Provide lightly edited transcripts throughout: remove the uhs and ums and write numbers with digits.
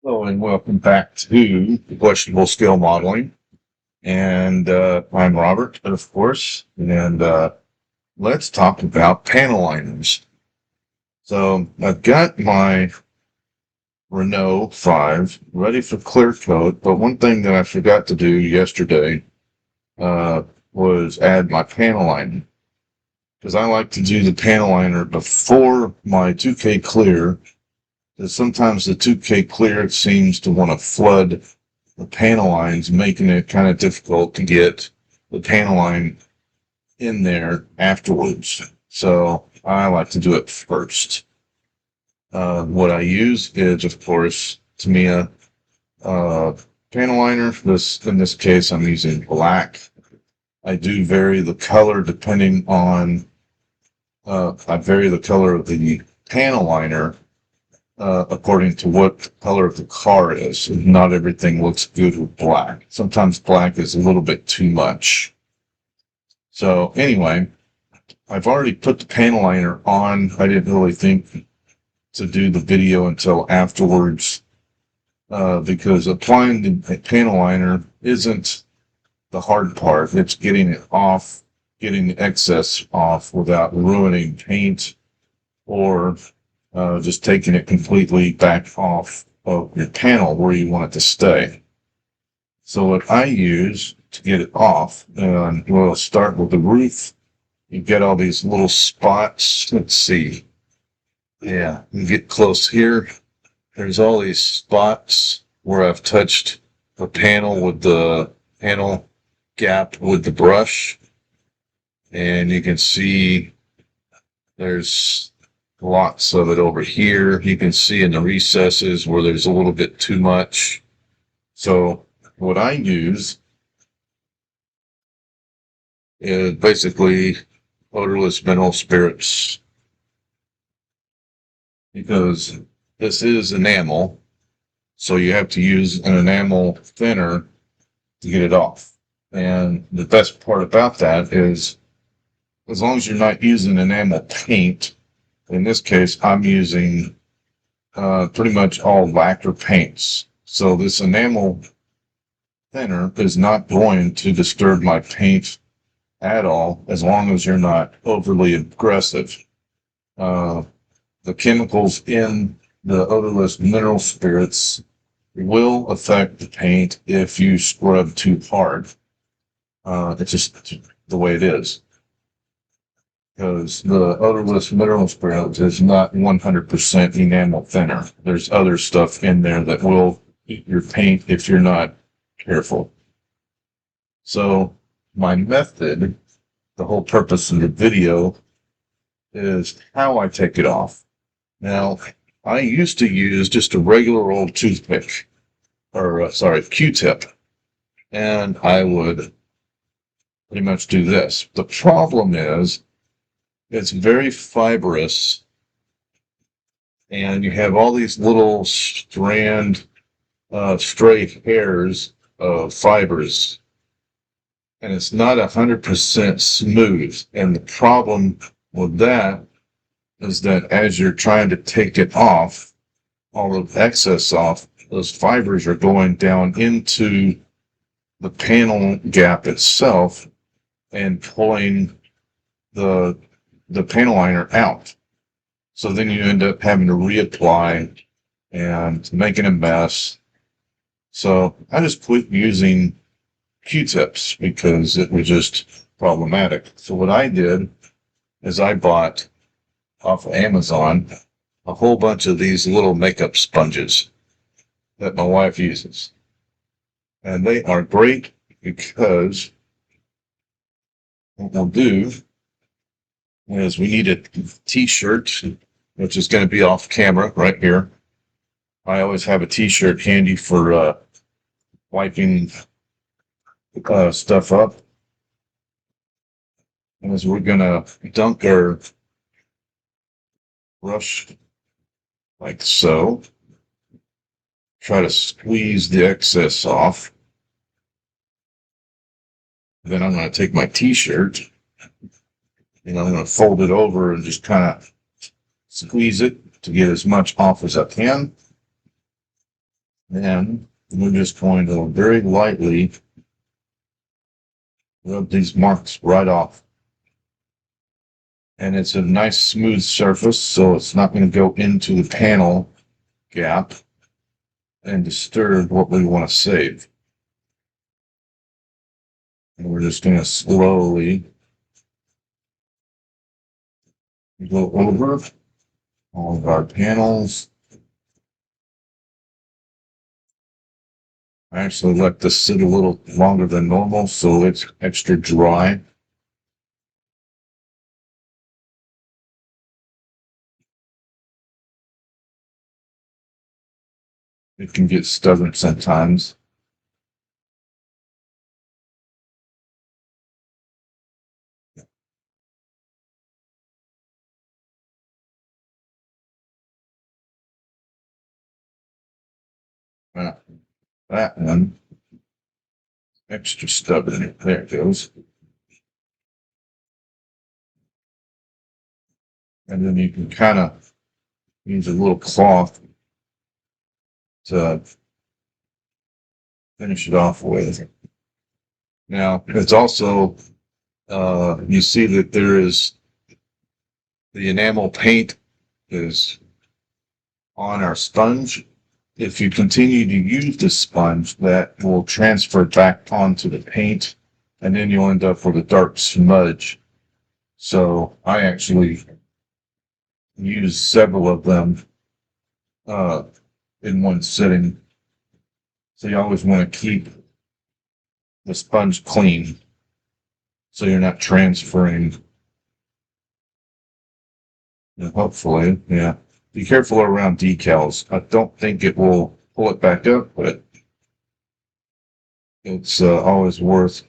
Hello and welcome back to Questionable Scale Modeling. And I'm Robert, of course, and let's talk about panel liners. So I've got my Renault 5 ready for clear coat, but one thing that I forgot to do yesterday was add my panel liner. Because I like to do the panel liner before my 2K clear, because sometimes the 2K clear seems to want to flood the panel lines, making it kind of difficult to get the panel line in there afterwards. So I like to do it first. What I use is, of course, Tamiya panel liner. In this case, I'm using black. I do vary the color depending on, I vary the color of the panel liner according to what color of the car is. Not everything looks good with black. Sometimes black is a little bit too much. So anyway, I've already put the panel liner on. I didn't really think to do the video until afterwards because applying the panel liner isn't the hard part. It's getting it off, getting the excess off without ruining paint or just taking it completely back off of your panel where you want it to stay. So what I use to get it off, and we'll start with the roof. You get all these little spots. Let's see. Yeah, you get close here. There's all these spots where I've touched the panel with the panel gap with the brush. And you can see there's lots of it over here. You can see in the recesses where there's a little bit too much. So what I use is basically odorless mineral spirits, because this is enamel, so you have to use an enamel thinner to get it off. And the best part about that is, as long as you're not using enamel paint, in this case, I'm using pretty much all lacquer paints. So this enamel thinner is not going to disturb my paint at all, as long as you're not overly aggressive. The chemicals in the odorless mineral spirits will affect the paint if you scrub too hard. It's just the way it is. Because the odorless mineral spirit is not 100% enamel thinner. There's other stuff in there that will eat your paint if you're not careful. So my method, the whole purpose of the video, is how I take it off. Now, I used to use just a regular old toothpick, or Q-tip, and I would pretty much do this. The problem is, it's very fibrous, and you have all these little stray hairs of fibers, and it's not 100% smooth. And the problem with that is that as you're trying to take it off, all the excess off, those fibers are going down into the panel gap itself and pulling the panel liner out. So then you end up having to reapply and making a mess. So I just quit using Q-tips because it was just problematic. So what I did is I bought off of Amazon a whole bunch of these little makeup sponges that my wife uses. And they are great because what we'll do is we need a t-shirt, which is going to be off camera right here. I always have a t-shirt handy for wiping stuff up. As we're going to dunk our brush like so. Try to squeeze the excess off. Then I'm going to take my t-shirt and I'm going to fold it over and just kind of squeeze it to get as much off as I can. Then we're just going to very lightly rub these marks right off. And it's a nice smooth surface, so it's not going to go into the panel gap and disturb what we want to save. And we're just going to slowly go over all of our panels. I actually let this sit a little longer than normal, so it's extra dry. It can get stubborn sometimes. That one, extra stubborn. There it goes. And then you can kind of use a little cloth to finish it off with. Now, it's also, you see that there is the enamel paint is on our sponge. If you continue to use the sponge, that will transfer back onto the paint, and then you'll end up with a dark smudge. So I actually use several of them in one sitting. So you always want to keep the sponge clean, so you're not transferring. Hopefully, yeah. Be careful around decals. I don't think it will pull it back up, but it's always worth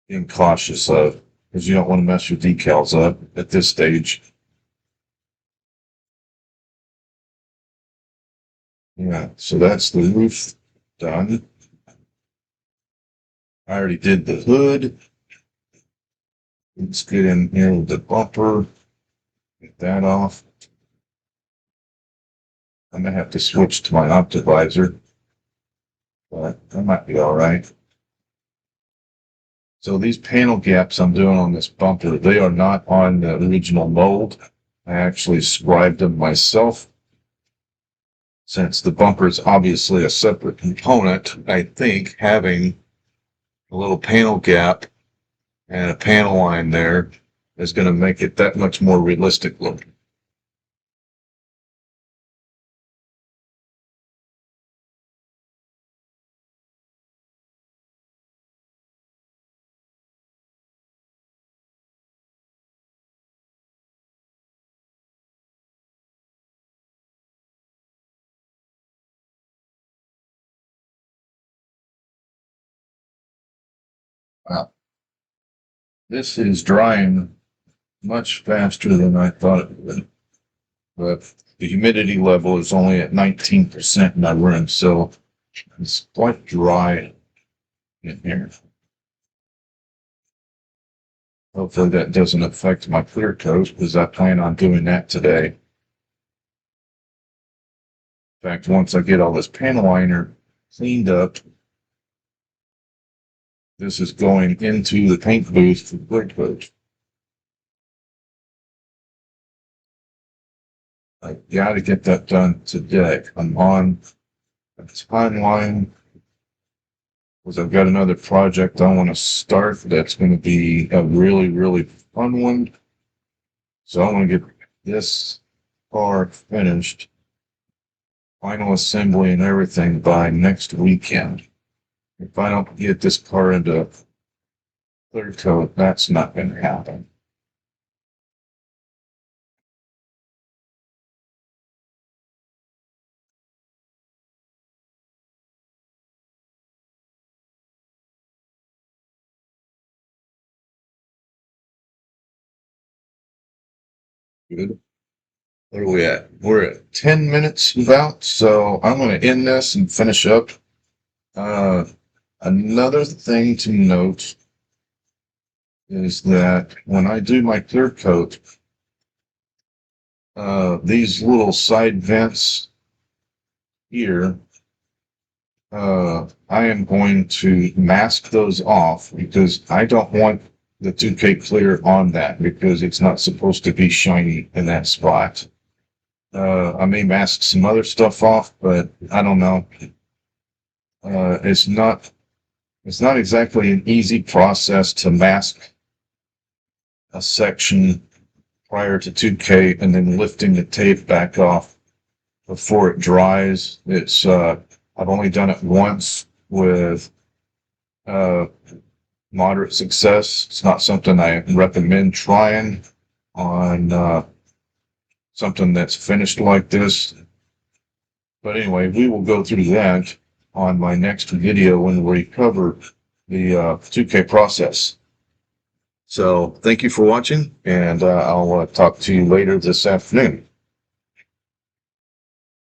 being cautious of, because you don't want to mess your decals up at this stage. Yeah, so that's the roof done. I already did the hood. Let's get in here with the bumper. Get that off. I'm gonna have to switch to my optivisor, but that might be all right. So these panel gaps I'm doing on this bumper, they are not on the original mold. I actually scribed them myself. Since the bumper is obviously a separate component, I think having a little panel gap and a panel line there is going to make it that much more realistic looking. Wow. This is drying much faster than I thought it would, but the humidity level is only at 19% in my room, so it's quite dry in here. Hopefully that doesn't affect my clear coat, because I plan on doing that today. In fact, once I get all this panel liner cleaned up, this is going into the paint booth for clear coat. I got to get that done today. I'm on a timeline because I've got another project I want to start that's going to be a really, really fun one. So I want to get this car finished, final assembly and everything by next weekend. If I don't get this car into clear coat, that's not going to happen. Good. What are we at? We're at 10 minutes about, so I'm going to end this and finish up. Another thing to note is that when I do my clear coat, these little side vents here, I am going to mask those off because I don't want the 2K clear on that because it's not supposed to be shiny in that spot. I may mask some other stuff off, but I don't know. It's not exactly an easy process to mask a section prior to 2K and then lifting the tape back off before it dries. I've only done it once with moderate success. It's not something I recommend trying on something that's finished like this. But anyway, we will go through that on my next video when we cover the 2K process. So thank you for watching, and I'll talk to you later this afternoon.